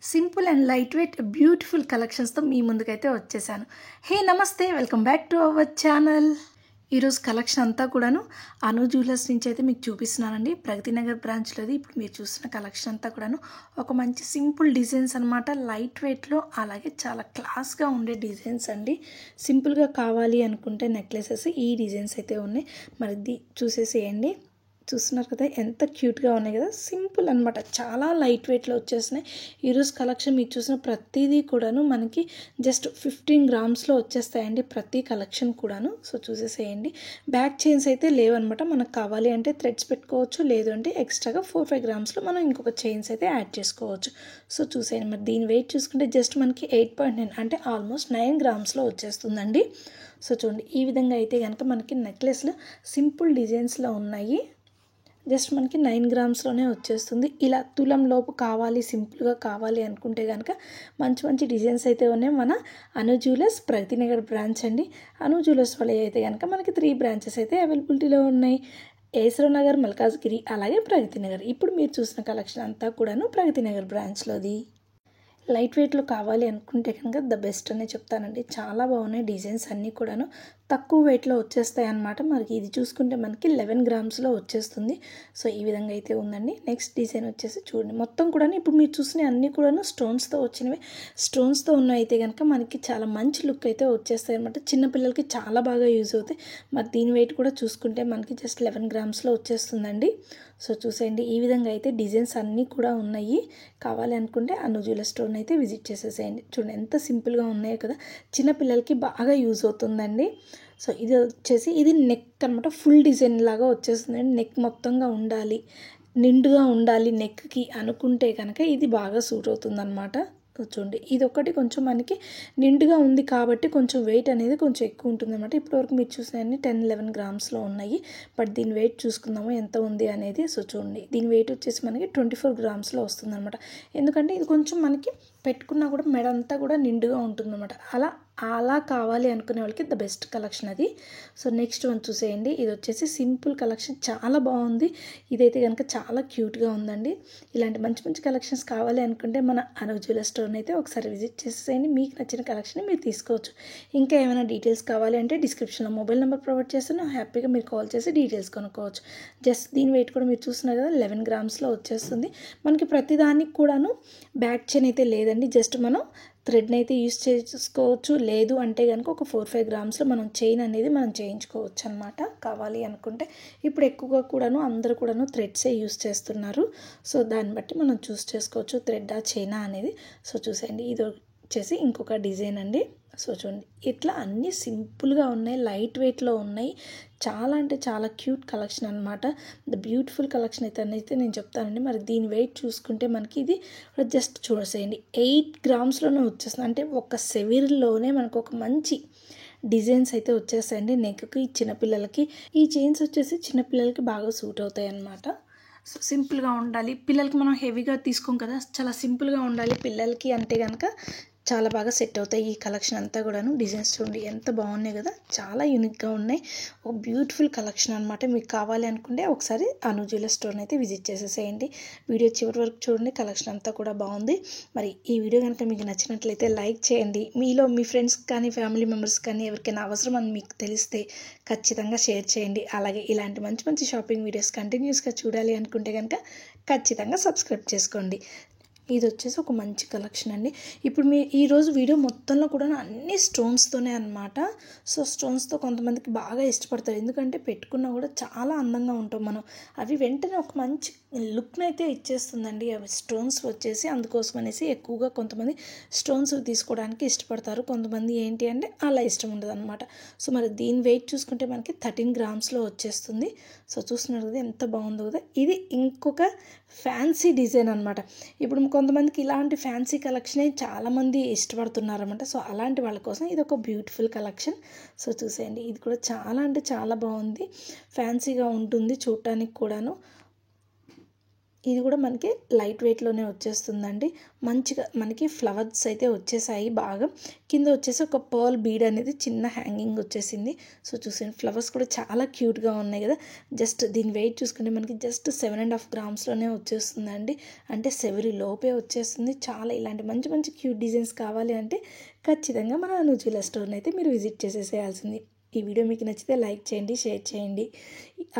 Simple and light weight beautiful కలెక్షన్స్తో మీ ముందుకైతే వచ్చేసాను. హే నమస్తే, welcome back to our channel. ఈరోజు కలెక్షన్ అంతా కూడాను అను జ్యువెలర్స్ నుంచి అయితే మీకు చూపిస్తున్నానండి. ప్రగతి నగర్ బ్రాంచ్లోది. ఇప్పుడు మీరు చూసిన కలెక్షన్ అంతా కూడాను ఒక మంచి సింపుల్ డిజైన్స్ అనమాట. లైట్ వెయిట్లో అలాగే చాలా క్లాస్గా ఉండే డిజైన్స్ అండి. సింపుల్గా కావాలి అనుకుంటే నెక్లెసెస్ ఈ డిజైన్స్ అయితే ఉన్నాయి. మరి చూసేసేయండి. చూస్తున్నారు కదా ఎంత క్యూట్గా ఉన్నాయి కదా. సింపుల్ అనమాట, చాలా లైట్ వెయిట్లో వచ్చేసినాయి. ఈరోజు కలెక్షన్ మీరు చూసిన ప్రతిదీ కూడాను మనకి జస్ట్ 15 గ్రామ్స్లో వచ్చేస్తాయండి ప్రతి కలెక్షన్ కూడాను. సో చూసేసేయండి. బ్యాక్ చైన్స్ అయితే లేవన్నమాట. మనకు కావాలి అంటే థ్రెడ్స్ పెట్టుకోవచ్చు, లేదు అంటే ఎక్స్ట్రాగా 4-5 గ్రామ్స్లో మనం ఇంకొక చైన్స్ అయితే యాడ్ చేసుకోవచ్చు. సో చూసేయండి. మరి దీని వెయిట్ చూసుకుంటే జస్ట్ మనకి 8.9 అంటే ఆల్మోస్ట్ 9 గ్రామ్స్లో వచ్చేస్తుందండి. సో చూడండి, ఈ విధంగా అయితే కనుక మనకి నెక్లెస్లు సింపుల్ డిజైన్స్లో ఉన్నాయి. జస్ట్ మనకి 9 గ్రామ్స్లోనే వచ్చేస్తుంది. ఇలా తులం లోపు కావాలి, సింపుల్గా కావాలి అనుకుంటే కనుక మంచి మంచి డిజైన్స్ అయితే ఉన్నాయి. మన అను జ్యువెలర్స్ ప్రగతి నగర్ బ్రాంచ్ అండి. అను జ్యువెలర్స్ వల్ల అయితే కనుక మనకి 3 బ్రాంచెస్ అయితే అవైలబిలిటీలో ఉన్నాయి. ఏసరావు నగర్, మల్కాజ్గిరి, అలాగే ప్రగతి నగర్. ఇప్పుడు మీరు చూసిన కలెక్షన్ అంతా కూడాను ప్రగతి నగర్ బ్రాంచ్లోది. లైట్ వెయిట్లో కావాలి అనుకుంటే కనుక ద బెస్ట్ అనే చెప్తానండి. చాలా బాగున్నాయి డిజైన్స్ అన్నీ కూడాను. తక్కువ వెయిట్లో వచ్చేస్తాయి అన్నమాట. మరి ఇది చూసుకుంటే మనకి 11 గ్రామ్స్లో వచ్చేస్తుంది. సో ఈ విధంగా అయితే ఉందండి. నెక్స్ట్ డిజైన్ వచ్చేసి చూడండి, మొత్తం కూడా ఇప్పుడు మీరు చూసిన అన్నీ కూడాను స్టోన్స్తో వచ్చినవి. స్టోన్స్తో ఉన్నవి అయితే కనుక మనకి చాలా మంచి లుక్ అయితే వచ్చేస్తాయి అనమాట. చిన్నపిల్లలకి చాలా బాగా యూజ్ అవుతాయి. మరి దీని వెయిట్ కూడా చూసుకుంటే మనకి జస్ట్ 11 గ్రామ్స్లో వచ్చేస్తుందండి. సో చూసేయండి, ఈ విధంగా అయితే డిజైన్స్ అన్నీ కూడా ఉన్నాయి. కావాలి అనుకుంటే అను జ్యువెలర్ స్టోర్ని అయితే విజిట్ చేసేసేయండి. చూడండి ఎంత సింపుల్గా ఉన్నాయో కదా. చిన్నపిల్లలకి బాగా యూజ్ అవుతుందండి. సో ఇది వచ్చేసి ఇది నెక్ అనమాట. ఫుల్ డిజైన్ లాగా వచ్చేస్తుందండి. నెక్ మొత్తంగా ఉండాలి, నిండుగా ఉండాలి నెక్కి అనుకుంటే కనుక ఇది బాగా సూట్ అవుతుందన్నమాట. చూడండి, ఇది ఒకటి కొంచెం మనకి నిండుగా ఉంది కాబట్టి కొంచెం వెయిట్ అనేది కొంచెం ఎక్కువ ఉంటుంది అనమాట. ఇప్పటివరకు మీరు చూసినవన్నీ 10-11 గ్రామ్స్లో ఉన్నాయి. బట్ దీని వెయిట్ చూసుకుందాము ఎంత ఉంది అనేది. సో చూడండి, దీని వెయిట్ వచ్చేసి మనకి 24 గ్రామ్స్లో వస్తుంది అనమాట. ఎందుకంటే ఇది కొంచెం మనకి పెట్టుకున్నా కూడా మెడ అంతా కూడా నిండుగా ఉంటుందన్నమాట. అలా కావాలి అనుకునే వాళ్ళకి ద బెస్ట్ కలెక్షన్ అది. సో నెక్స్ట్ వన్ చూసేయండి. ఇది వచ్చేసి సింపుల్ కలెక్షన్, చాలా బాగుంది. ఇదైతే కనుక చాలా క్యూట్గా ఉందండి. ఇలాంటి మంచి మంచి కలెక్షన్స్ కావాలి అనుకుంటే మన అను జ్యువెలర్ స్టోర్ని అయితే ఒకసారి విజిట్ చేసేయండి. మీకు నచ్చిన కలెక్షన్ మీరు తీసుకోవచ్చు. ఇంకా ఏమైనా డీటెయిల్స్ కావాలి అంటే డిస్క్రిప్షన్లో మొబైల్ నెంబర్ ప్రొవైడ్ చేస్తాను. హ్యాపీగా మీరు కాల్ చేసి డీటెయిల్స్ కొనుక్కోవచ్చు. జస్ట్ దీని వెయిట్ కూడా మీరు చూస్తున్నారు కదా, 11 గ్రామ్స్లో వచ్చేస్తుంది. మనకి ప్రతిదానికి కూడాను బ్యాక్ చైన్ అయితే లేదండి. జస్ట్ మనం థ్రెడ్ని అయితే యూస్ చేసుకోవచ్చు. లేదు అంటే కనుక ఒక 4-5 గ్రామ్స్లో మనం చైన్ అనేది మనం చేయించుకోవచ్చు అనమాట కావాలి అనుకుంటే. ఇప్పుడు ఎక్కువగా కూడాను అందరూ కూడాను థ్రెడ్సే యూస్ చేస్తున్నారు. సో దాన్ని బట్టి మనం చూస్ చేసుకోవచ్చు థ్రెడ్డా చైనా అనేది. సో చూసేయండి, ఇది వచ్చేసి ఇంకొక డిజైన్ అండి. సో చూడండి, ఇట్లా అన్నీ సింపుల్గా ఉన్నాయి, లైట్ వెయిట్లో ఉన్నాయి. చాలా అంటే చాలా క్యూట్ కలెక్షన్ అనమాట. ద బ్యూటిఫుల్ కలెక్షన్ అయితే నేను చెప్తానండి. మరి దీని వెయిట్ చూసుకుంటే మనకి ఇది జస్ట్ చూసేయండి 8 గ్రామ్స్లోనే వచ్చేస్తుంది. అంటే ఒక సెవెన్లోనే మనకు ఒక మంచి డిజైన్స్ అయితే వచ్చేస్తాయండి నెక్కి. చిన్నపిల్లలకి ఈ చైన్స్ వచ్చేసి చిన్నపిల్లలకి బాగా సూట్ అవుతాయి అన్నమాట. సో సింపుల్గా ఉండాలి, పిల్లలకి మనం హెవీగా తీసుకోం కదా, చాలా సింపుల్గా ఉండాలి పిల్లలకి అంటే కనుక చాలా బాగా సెట్ అవుతాయి ఈ కలెక్షన్ అంతా కూడాను. డిజైన్స్ చూడండి ఎంత బాగున్నాయి కదా, చాలా యూనిక్గా ఉన్నాయి. ఒక బ్యూటిఫుల్ కలెక్షన్ అనమాట. మీకు కావాలి అనుకుంటే ఒకసారి అను జ్యువెలర్ స్టోర్ని అయితే విజిట్ చేసేసేయండి. వీడియో చివరి వరకు చూడండి, కలెక్షన్ అంతా కూడా బాగుంది. మరి ఈ వీడియో కనుక మీకు నచ్చినట్లయితే లైక్ చేయండి. మీలో మీ ఫ్రెండ్స్ కానీ ఫ్యామిలీ మెంబర్స్ కానీ ఎవరికైనా అవసరం అని మీకు తెలిస్తే ఖచ్చితంగా షేర్ చేయండి. అలాగే ఇలాంటి మంచి మంచి షాపింగ్ వీడియోస్ కంటిన్యూస్గా చూడాలి అనుకుంటే కనుక ఖచ్చితంగా సబ్స్క్రైబ్ చేసుకోండి. ఇది వచ్చేసి ఒక మంచి కలెక్షన్ అండి. ఇప్పుడు మీ ఈరోజు వీడియో మొత్తంలో కూడా అన్ని స్టోన్స్తోనే అనమాట. సో స్టోన్స్తో కొంతమందికి బాగా ఇష్టపడతారు, ఎందుకంటే పెట్టుకున్నా కూడా చాలా అందంగా ఉంటాం మనం. అవి వెంటనే ఒక మంచి లుక్ని అయితే ఇచ్చేస్తుందండి అవి స్టోన్స్ వచ్చేసి. అందుకోసం అనేసి ఎక్కువగా కొంతమంది స్టోన్స్ తీసుకోవడానికి ఇష్టపడతారు, కొంతమంది ఏంటి అంటే అలా ఇష్టం ఉండదు అనమాట. సో మరి దీని వెయిట్ చూసుకుంటే మనకి 13 గ్రామ్స్లో వచ్చేస్తుంది. సో చూస్తున్నారు కదా ఎంత బాగుందో కదా. ఇది ఇంకొక ఫ్యాన్సీ డిజైన్ అనమాట. ఇప్పుడు కొంతమందికి ఇలాంటి ఫ్యాన్సీ కలెక్షనే చాలామంది ఇష్టపడుతున్నారన్నమాట. సో అలాంటి వాళ్ళ కోసం ఇది ఒక బ్యూటిఫుల్ కలెక్షన్. సో చూసేయండి, ఇది కూడా చాలా అంటే చాలా బాగుంది, ఫ్యాన్సీగా ఉంటుంది చూడటానికి కూడాను. ఇది కూడా మనకి లైట్ వెయిట్లోనే వచ్చేస్తుందండి. మంచిగా మనకి ఫ్లవర్స్ అయితే వచ్చేసాయి బాగా. కింద వచ్చేసి ఒక పర్ల్ బీడ్ అనేది చిన్న హ్యాంగింగ్ వచ్చేసింది. సో చూసాను ఫ్లవర్స్ కూడా చాలా క్యూట్గా ఉన్నాయి కదా. జస్ట్ దీని వెయిట్ చూసుకుంటే మనకి జస్ట్ 7.5 గ్రామ్స్లోనే వచ్చేస్తుందండి. అంటే 7 లోపే వచ్చేస్తుంది. చాలా ఇలాంటి మంచి మంచి క్యూట్ డిజైన్స్ కావాలి అంటే ఖచ్చితంగా మన అను జ్యువెలరీ స్టోర్ని అయితే మీరు విజిట్ చేసేసేయాల్సింది. ఈ వీడియో మీకు నచ్చితే లైక్ చేయండి, షేర్ చేయండి,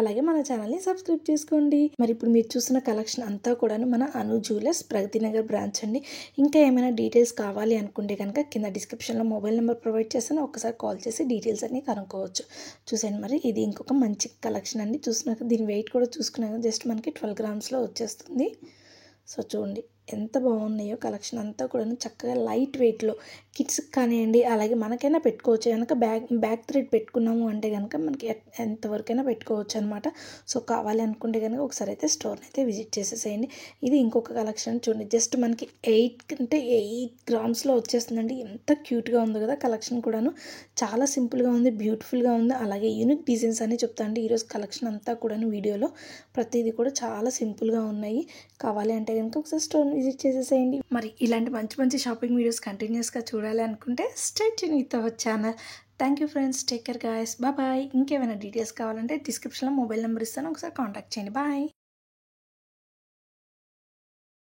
అలాగే మన ఛానల్ని సబ్స్క్రైబ్ చేసుకోండి. మరి ఇప్పుడు మీరు చూసిన కలెక్షన్ అంతా కూడా మన అను జ్యువెలర్స్ ప్రగతి నగర్ బ్రాంచ్ అండి. ఇంకా ఏమైనా డీటెయిల్స్ కావాలి అనుకుంటే కనుక కింద డిస్క్రిప్షన్లో మొబైల్ నెంబర్ ప్రొవైడ్ చేస్తాను, ఒకసారి కాల్ చేసి డీటెయిల్స్ అన్నీ కనుక్కోవచ్చు. చూసాను మరి ఇది ఇంకొక మంచి కలెక్షన్ అండి. చూసినాక దీని వెయిట్ కూడా చూసుకున్నాక జస్ట్ మనకి 12 గ్రామ్స్లో వచ్చేస్తుంది. సో చూడండి ఎంత బాగున్నాయో కలెక్షన్ అంతా కూడా చక్కగా లైట్ వెయిట్లో కిడ్స్కి కానివ్వండి, అలాగే మనకైనా పెట్టుకోవచ్చు. కనుక బ్యాక్ థ్రెడ్ పెట్టుకున్నాము అంటే కనుక మనకి ఎంతవరకైనా పెట్టుకోవచ్చు అనమాట. సో కావాలి అనుకుంటే కనుక ఒకసారి అయితే స్టోర్ని అయితే విజిట్ చేసేసేయండి. ఇది ఇంకొక కలెక్షన్ చూడండి, జస్ట్ మనకి 8 గ్రామ్స్లో వచ్చేస్తుందండి. ఎంత క్యూట్గా ఉందో కదా కలెక్షన్ కూడాను. చాలా సింపుల్గా ఉంది, బ్యూటిఫుల్గా ఉంది, అలాగే యూనిక్ డిజైన్స్ అని చెప్తాండి. ఈరోజు కలెక్షన్ అంతా కూడాను వీడియోలో ప్రతిదీ కూడా చాలా సింపుల్గా ఉన్నాయి. కావాలి అంటే కనుక ఒకసారి స్టోర్ని విజిట్ చేసేసేయండి. మరి ఇలాంటి మంచి మంచి షాపింగ్ వీడియోస్ కంటిన్యూస్గా చూడాలి అనుకుంటే stay tune with our channel. Thank you friends, take care guys, bye. ఇంకేమైనా డీటెయిల్స్ కావాలంటే డిస్క్రిప్షన్లో మొబైల్ నెంబర్ ఇస్తాను, ఒకసారి కాంటాక్ట్ చేయండి. బాయ్.